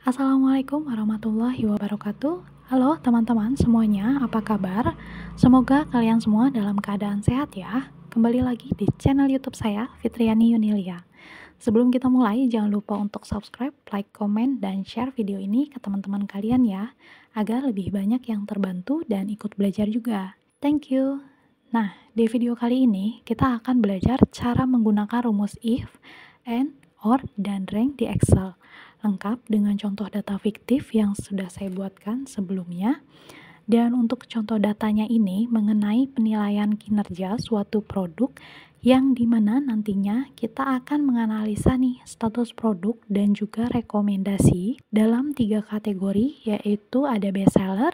Assalamualaikum warahmatullahi wabarakatuh. Halo teman-teman semuanya, apa kabar? Semoga kalian semua dalam keadaan sehat ya. Kembali lagi di channel YouTube saya, Fitriani Yunilia. Sebelum kita mulai, jangan lupa untuk subscribe, like, komen, dan share video ini ke teman-teman kalian ya, agar lebih banyak yang terbantu dan ikut belajar juga. Thank you. Nah, di video kali ini kita akan belajar cara menggunakan rumus if, and, or, dan rank di Excel. Lengkap dengan contoh data fiktif yang sudah saya buatkan sebelumnya. Dan untuk contoh datanya ini mengenai penilaian kinerja suatu produk yang dimana nantinya kita akan menganalisa nih status produk dan juga rekomendasi dalam 3 kategori, yaitu ada best seller,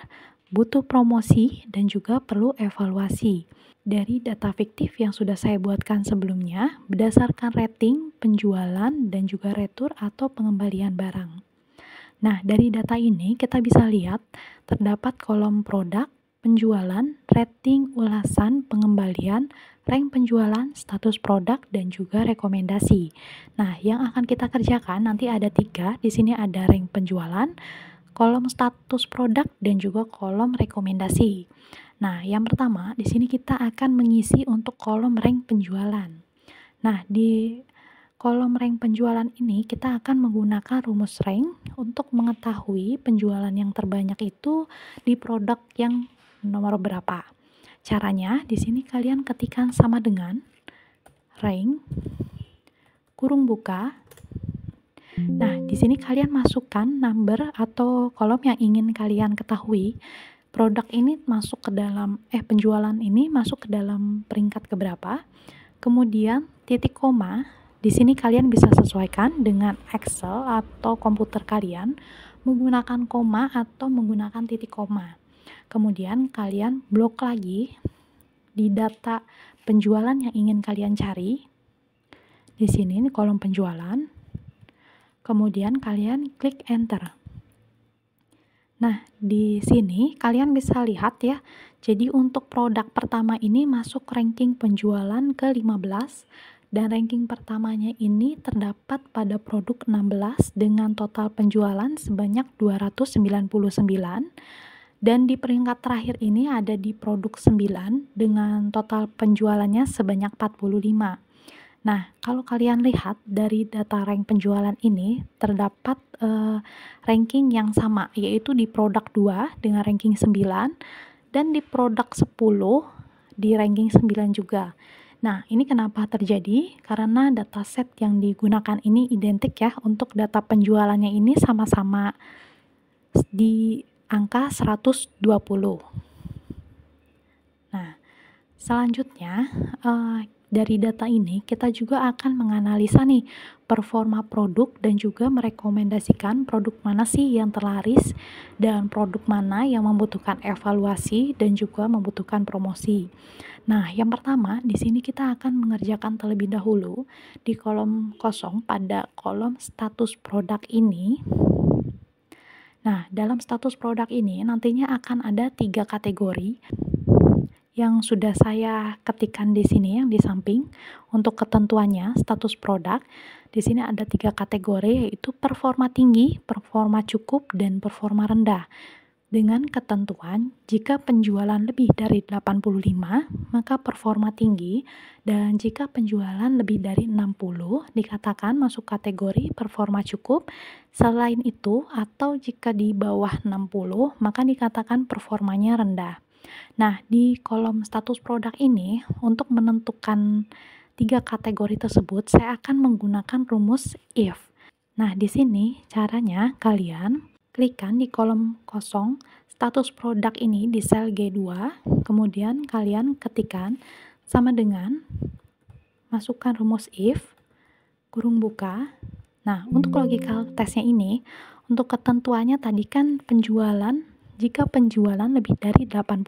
butuh promosi, dan juga perlu evaluasi. Dari data fiktif yang sudah saya buatkan sebelumnya, berdasarkan rating, penjualan, dan juga retur atau pengembalian barang. Nah, dari data ini kita bisa lihat terdapat kolom produk, penjualan, rating, ulasan, pengembalian, rank penjualan, status produk, dan juga rekomendasi. Nah, yang akan kita kerjakan nanti ada 3. Di sini ada rank penjualan, kolom status produk, dan juga kolom rekomendasi. Nah, yang pertama, di sini kita akan mengisi untuk kolom rank penjualan. Nah, di kolom rank penjualan ini kita akan menggunakan rumus rank untuk mengetahui penjualan yang terbanyak itu di produk yang nomor berapa. Caranya, di sini kalian ketikkan sama dengan rank kurung buka. Nah, di sini kalian masukkan number atau kolom yang ingin kalian ketahui. Produk ini masuk ke dalam penjualan ini masuk ke dalam peringkat keberapa. Kemudian titik koma, di sini kalian bisa sesuaikan dengan Excel atau komputer kalian menggunakan koma atau menggunakan titik koma. Kemudian kalian blok lagi di data penjualan yang ingin kalian cari. Di sini ini kolom penjualan. Kemudian kalian klik enter. Nah, di sini kalian bisa lihat ya, jadi untuk produk pertama ini masuk ranking penjualan ke-15, dan ranking pertamanya ini terdapat pada produk 16 dengan total penjualan sebanyak 299, dan di peringkat terakhir ini ada di produk 9 dengan total penjualannya sebanyak 45. Nah, kalau kalian lihat dari data rank penjualan ini terdapat ranking yang sama, yaitu di produk 2 dengan ranking 9 dan di produk 10 di ranking 9 juga. Nah, ini kenapa terjadi? Karena dataset yang digunakan ini identik ya, untuk data penjualannya ini sama-sama di angka 120. Nah, selanjutnya dari data ini kita juga akan menganalisa nih performa produk dan juga merekomendasikan produk mana sih yang terlaris dan produk mana yang membutuhkan evaluasi dan juga membutuhkan promosi. Nah, yang pertama di sini kita akan mengerjakan terlebih dahulu di kolom kosong pada kolom status produk ini. Nah, dalam status produk ini nantinya akan ada 3 kategori yang sudah saya ketikkan di sini yang di samping. Untuk ketentuannya status produk di sini ada 3 kategori, yaitu performa tinggi, performa cukup, dan performa rendah. Dengan ketentuan jika penjualan lebih dari 85 maka performa tinggi, dan jika penjualan lebih dari 60 dikatakan masuk kategori performa cukup. Selain itu, atau jika di bawah 60 maka dikatakan performanya rendah. Nah, di kolom status produk ini, untuk menentukan 3 kategori tersebut, saya akan menggunakan rumus if. Nah, di sini caranya kalian klikkan di kolom kosong status produk ini di sel G2, kemudian kalian ketikkan sama dengan masukkan rumus if, kurung buka. Nah, untuk logical testnya ini, untuk ketentuannya tadi kan penjualan, jika penjualan lebih dari 85,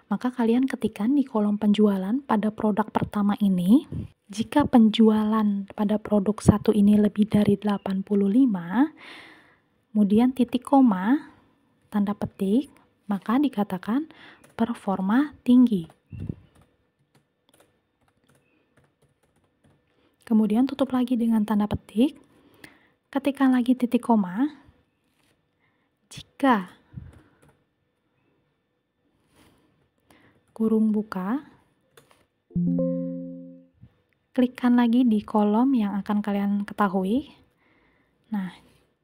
maka kalian ketikkan di kolom penjualan pada produk pertama ini, jika penjualan pada produk 1 ini lebih dari 85, kemudian titik koma, tanda petik, maka dikatakan performa tinggi. Kemudian tutup lagi dengan tanda petik, ketikkan lagi titik koma, Jika kurung buka, klikkan lagi di kolom yang akan kalian ketahui. Nah,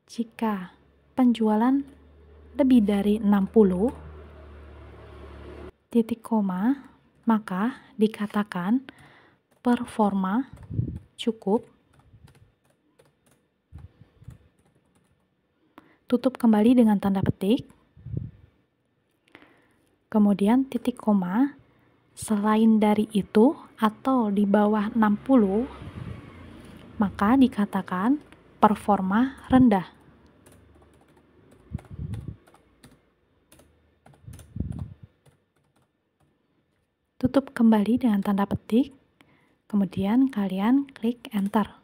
jika penjualan lebih dari 60, titik koma, maka dikatakan performa cukup. Tutup kembali dengan tanda petik. Kemudian titik koma, selain dari itu atau di bawah 60, maka dikatakan performa rendah. Tutup kembali dengan tanda petik, kemudian kalian klik enter.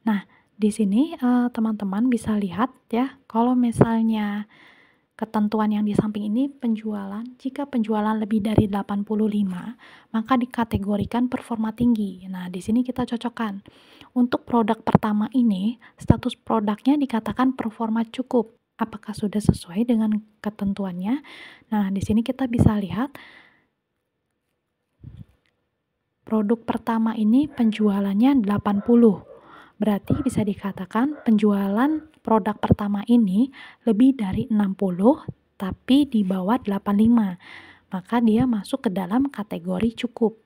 Nah, di sini teman-teman bisa lihat ya, kalau misalnya ketentuan yang di samping ini penjualan, jika penjualan lebih dari 85, maka dikategorikan performa tinggi. Nah, di sini kita cocokkan. Untuk produk pertama ini, status produknya dikatakan performa cukup. Apakah sudah sesuai dengan ketentuannya? Nah, di sini kita bisa lihat produk pertama ini penjualannya 80. Berarti bisa dikatakan penjualan produk pertama ini lebih dari 60 tapi di bawah 85. Maka dia masuk ke dalam kategori cukup.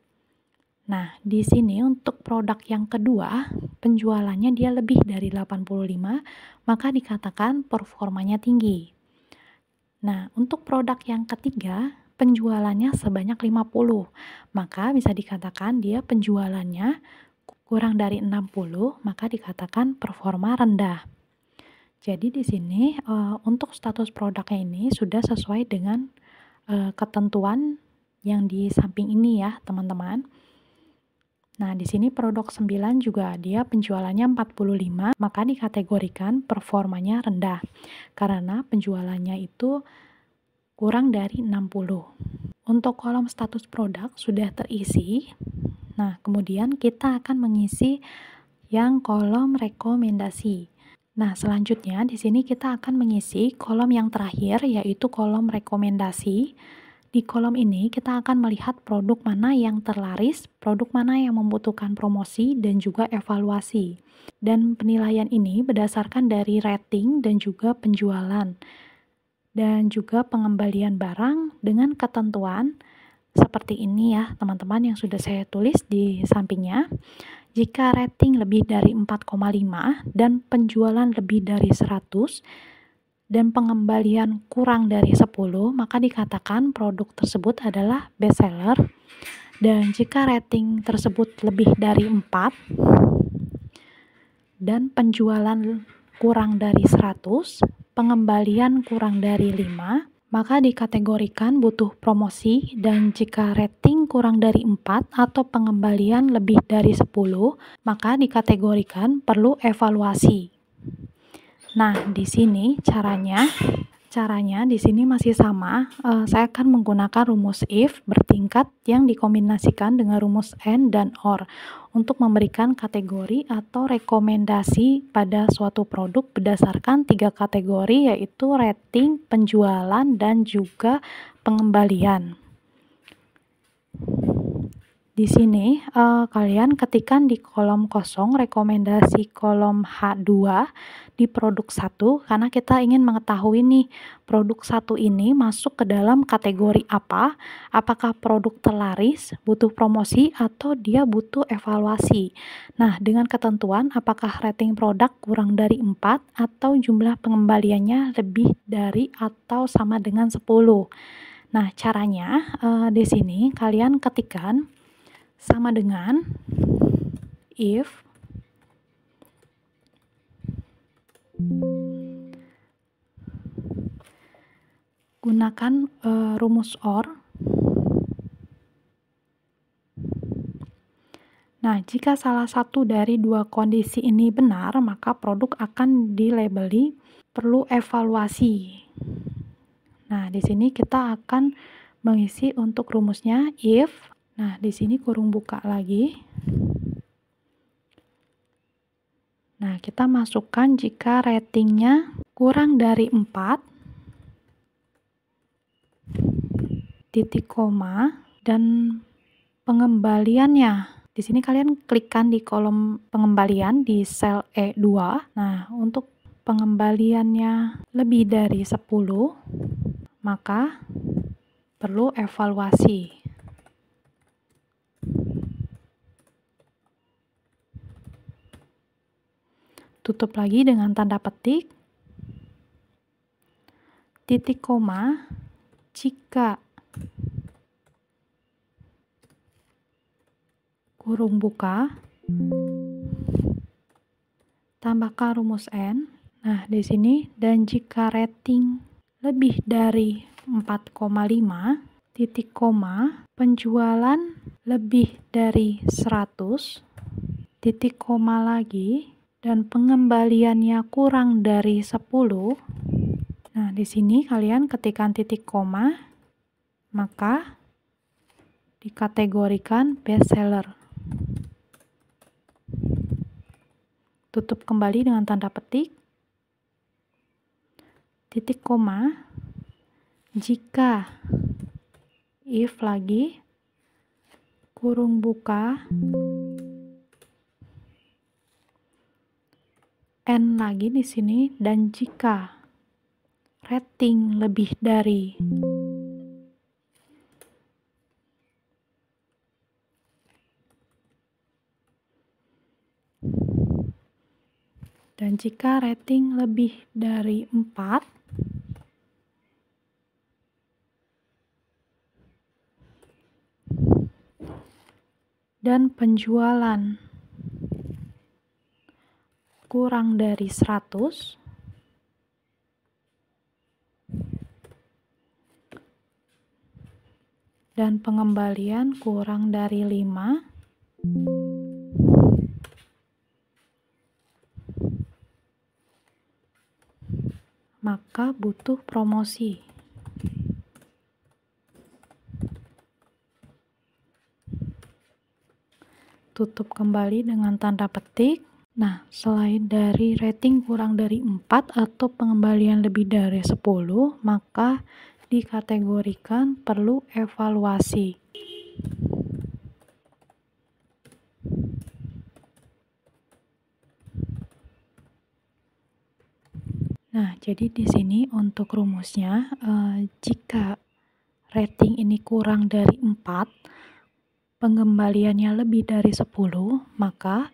Nah, di sini untuk produk yang kedua, penjualannya dia lebih dari 85, maka dikatakan performanya tinggi. Nah, untuk produk yang ketiga, penjualannya sebanyak 50, maka bisa dikatakan dia penjualannya kurang dari 60, maka dikatakan performa rendah. Jadi di sini untuk status produknya ini sudah sesuai dengan ketentuan yang di samping ini ya, teman-teman. Nah, di sini produk 9 juga dia penjualannya 45, maka dikategorikan performanya rendah karena penjualannya itu kurang dari 60. Untuk kolom status produk sudah terisi. Nah, kemudian kita akan mengisi yang kolom rekomendasi. Nah, selanjutnya di sini kita akan mengisi kolom yang terakhir, yaitu kolom rekomendasi. Di kolom ini kita akan melihat produk mana yang terlaris, produk mana yang membutuhkan promosi, dan juga evaluasi. Dan penilaian ini berdasarkan dari rating dan juga penjualan. Dan juga pengembalian barang dengan ketentuan seperti ini ya, teman-teman, yang sudah saya tulis di sampingnya. Jika rating lebih dari 4,5 dan penjualan lebih dari 100 dan pengembalian kurang dari 10, maka dikatakan produk tersebut adalah best seller. Dan jika rating tersebut lebih dari 4 dan penjualan kurang dari 100, pengembalian kurang dari 5, maka dikategorikan butuh promosi. Dan jika rating kurang dari 4 atau pengembalian lebih dari 10, maka dikategorikan perlu evaluasi. Nah, di sini caranya di sini masih sama. Saya akan menggunakan rumus if bertingkat yang dikombinasikan dengan rumus and dan or untuk memberikan kategori atau rekomendasi pada suatu produk berdasarkan 3 kategori, yaitu rating, penjualan, dan juga pengembalian. Di sini kalian ketikkan di kolom kosong rekomendasi kolom H2 di produk 1, karena kita ingin mengetahui nih produk 1 ini masuk ke dalam kategori apa, apakah produk terlaris, butuh promosi, atau dia butuh evaluasi. Nah, dengan ketentuan apakah rating produk kurang dari 4 atau jumlah pengembaliannya lebih dari atau sama dengan 10. Nah, caranya di sini kalian ketikkan sama dengan if gunakan rumus or. Nah, jika salah satu dari dua kondisi ini benar, maka produk akan dilabeli perlu evaluasi. Nah, di sini kita akan mengisi untuk rumusnya if. Nah, di sini kurung buka lagi. Nah, kita masukkan jika ratingnya kurang dari 4, titik koma, dan pengembaliannya. Di sini kalian klikkan di kolom pengembalian di sel E2. Nah, untuk pengembaliannya lebih dari 10, maka perlu evaluasi. Tutup lagi dengan tanda petik, titik koma, jika kurung buka, tambahkan rumus N. Nah, di sini, dan jika rating lebih dari 4,5, titik koma, penjualan lebih dari 100, titik koma lagi, dan pengembaliannya kurang dari 10. Nah, di sini kalian ketikkan titik koma, maka dikategorikan bestseller. Tutup kembali dengan tanda petik, titik koma, jika if lagi, kurung buka, N lagi di sini, dan jika rating lebih dari jika rating lebih dari 4, dan penjualan kurang dari 100, dan pengembalian kurang dari 5, maka butuh promosi. Tutup kembali dengan tanda petik. Nah, selain dari rating kurang dari 4 atau pengembalian lebih dari 10, maka dikategorikan perlu evaluasi. Nah, jadi di sini untuk rumusnya, jika rating ini kurang dari 4, pengembaliannya lebih dari 10, maka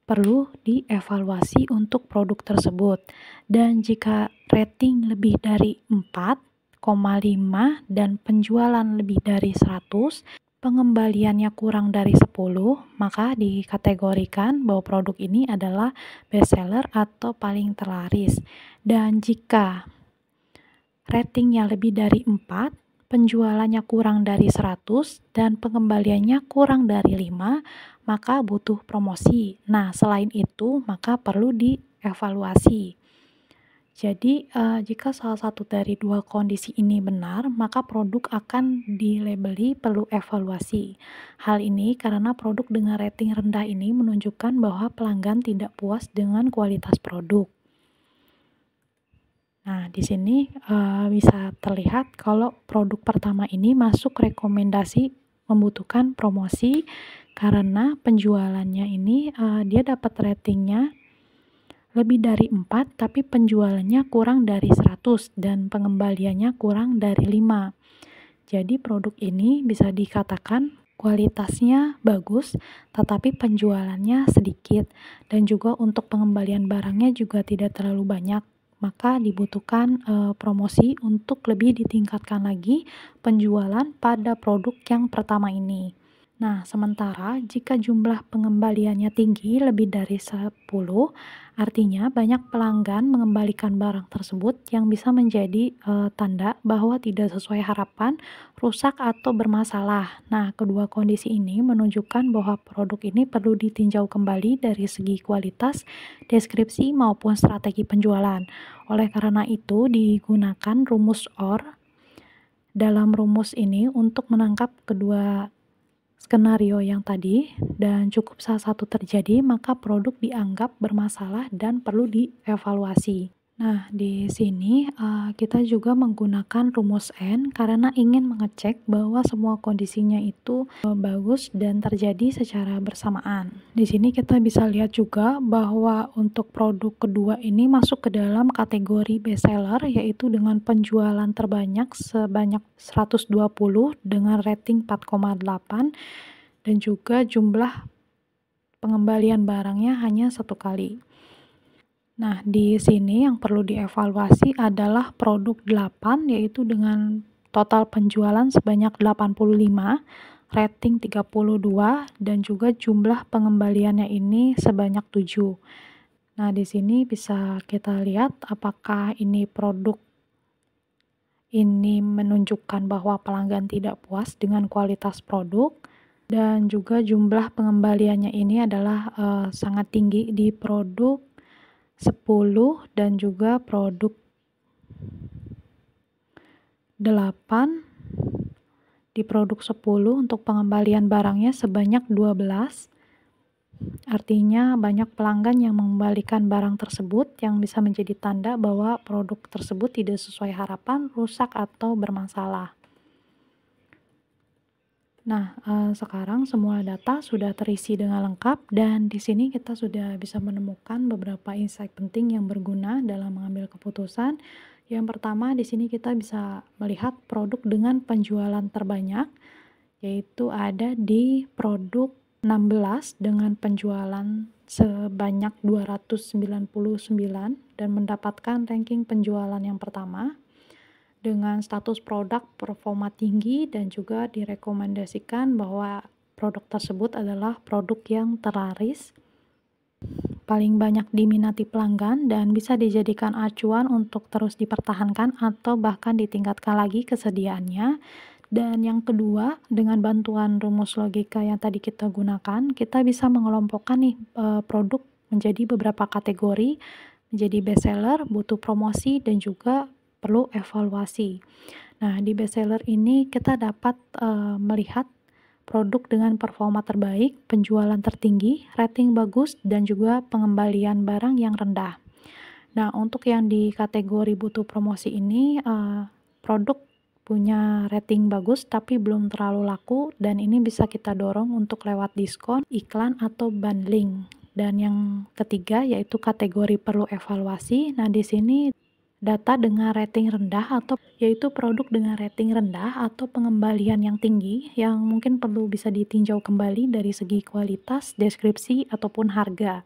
perlu dievaluasi untuk produk tersebut. Dan jika rating lebih dari 4,5 dan penjualan lebih dari 100, pengembaliannya kurang dari 10, maka dikategorikan bahwa produk ini adalah bestseller atau paling terlaris. Dan jika ratingnya lebih dari 4, penjualannya kurang dari 100, dan pengembaliannya kurang dari 5, maka butuh promosi. Nah, selain itu, maka perlu dievaluasi. Jadi, jika salah satu dari dua kondisi ini benar, maka produk akan dilabeli perlu evaluasi. Hal ini karena produk dengan rating rendah ini menunjukkan bahwa pelanggan tidak puas dengan kualitas produk. Nah, di sini bisa terlihat kalau produk pertama ini masuk rekomendasi membutuhkan promosi karena penjualannya ini dia dapat ratingnya lebih dari 4, tapi penjualannya kurang dari 100 dan pengembaliannya kurang dari 5. Jadi produk ini bisa dikatakan kualitasnya bagus, tetapi penjualannya sedikit, dan juga untuk pengembalian barangnya juga tidak terlalu banyak. Maka dibutuhkan promosi untuk lebih ditingkatkan lagi penjualan pada produk yang pertama ini. Nah, sementara jika jumlah pengembaliannya tinggi lebih dari 10, artinya banyak pelanggan mengembalikan barang tersebut yang bisa menjadi tanda bahwa tidak sesuai harapan, rusak atau bermasalah. Nah, kedua kondisi ini menunjukkan bahwa produk ini perlu ditinjau kembali dari segi kualitas, deskripsi maupun strategi penjualan. Oleh karena itu, digunakan rumus OR dalam rumus ini untuk menangkap kedua skenario yang tadi, dan cukup salah satu terjadi, maka produk dianggap bermasalah dan perlu dievaluasi. Nah, di sini kita juga menggunakan rumus N karena ingin mengecek bahwa semua kondisinya itu bagus dan terjadi secara bersamaan. Di sini kita bisa lihat juga bahwa untuk produk kedua ini masuk ke dalam kategori bestseller, yaitu dengan penjualan terbanyak sebanyak 120 dengan rating 4,8 dan juga jumlah pengembalian barangnya hanya 1 kali. Nah, di sini yang perlu dievaluasi adalah produk 8, yaitu dengan total penjualan sebanyak 85, rating 32, dan juga jumlah pengembaliannya ini sebanyak 7. Nah, di sini bisa kita lihat apakah ini produk ini menunjukkan bahwa pelanggan tidak puas dengan kualitas produk, dan juga jumlah pengembaliannya ini adalah sangat tinggi di produk 10 dan juga produk 8. Di produk 10 untuk pengembalian barangnya sebanyak 12. Artinya banyak pelanggan yang mengembalikan barang tersebut, yang bisa menjadi tanda bahwa produk tersebut tidak sesuai harapan, rusak atau bermasalah. Nah, sekarang semua data sudah terisi dengan lengkap, dan di sini kita sudah bisa menemukan beberapa insight penting yang berguna dalam mengambil keputusan. Yang pertama, di sini kita bisa melihat produk dengan penjualan terbanyak, yaitu ada di produk 16 dengan penjualan sebanyak 299 dan mendapatkan ranking penjualan yang pertama dengan status produk performa tinggi, dan juga direkomendasikan bahwa produk tersebut adalah produk yang terlaris, paling banyak diminati pelanggan, dan bisa dijadikan acuan untuk terus dipertahankan atau bahkan ditingkatkan lagi kesediaannya. Dan yang kedua, dengan bantuan rumus logika yang tadi kita gunakan, kita bisa mengelompokkan nih produk menjadi beberapa kategori, menjadi bestseller, butuh promosi, dan juga perlu evaluasi. Nah, di bestseller ini kita dapat melihat produk dengan performa terbaik, penjualan tertinggi, rating bagus, dan juga pengembalian barang yang rendah. Nah, untuk yang di kategori butuh promosi ini, produk punya rating bagus tapi belum terlalu laku, dan ini bisa kita dorong untuk lewat diskon, iklan, atau bundling. Dan yang ketiga yaitu kategori perlu evaluasi. Nah, di sini data dengan rating rendah atau yaitu produk dengan rating rendah atau pengembalian yang tinggi yang mungkin perlu bisa ditinjau kembali dari segi kualitas, deskripsi, ataupun harga.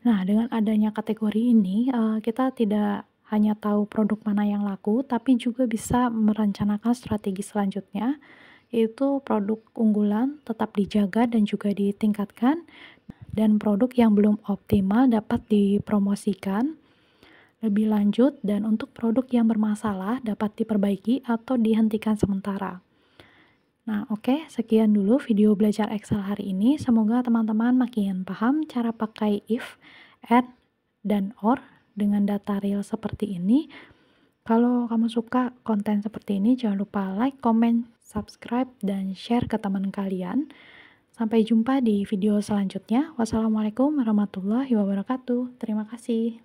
Nah, dengan adanya kategori ini, kita tidak hanya tahu produk mana yang laku, tapi juga bisa merencanakan strategi selanjutnya, yaitu produk unggulan tetap dijaga dan juga ditingkatkan, dan produk yang belum optimal dapat dipromosikan lebih lanjut, dan untuk produk yang bermasalah dapat diperbaiki atau dihentikan sementara. Nah, oke, sekian dulu video belajar Excel hari ini. Semoga teman-teman makin paham cara pakai if, and, dan or dengan data real seperti ini. Kalau kamu suka konten seperti ini, jangan lupa like, comment, subscribe, dan share ke teman kalian. Sampai jumpa di video selanjutnya. Wassalamualaikum warahmatullahi wabarakatuh. Terima kasih.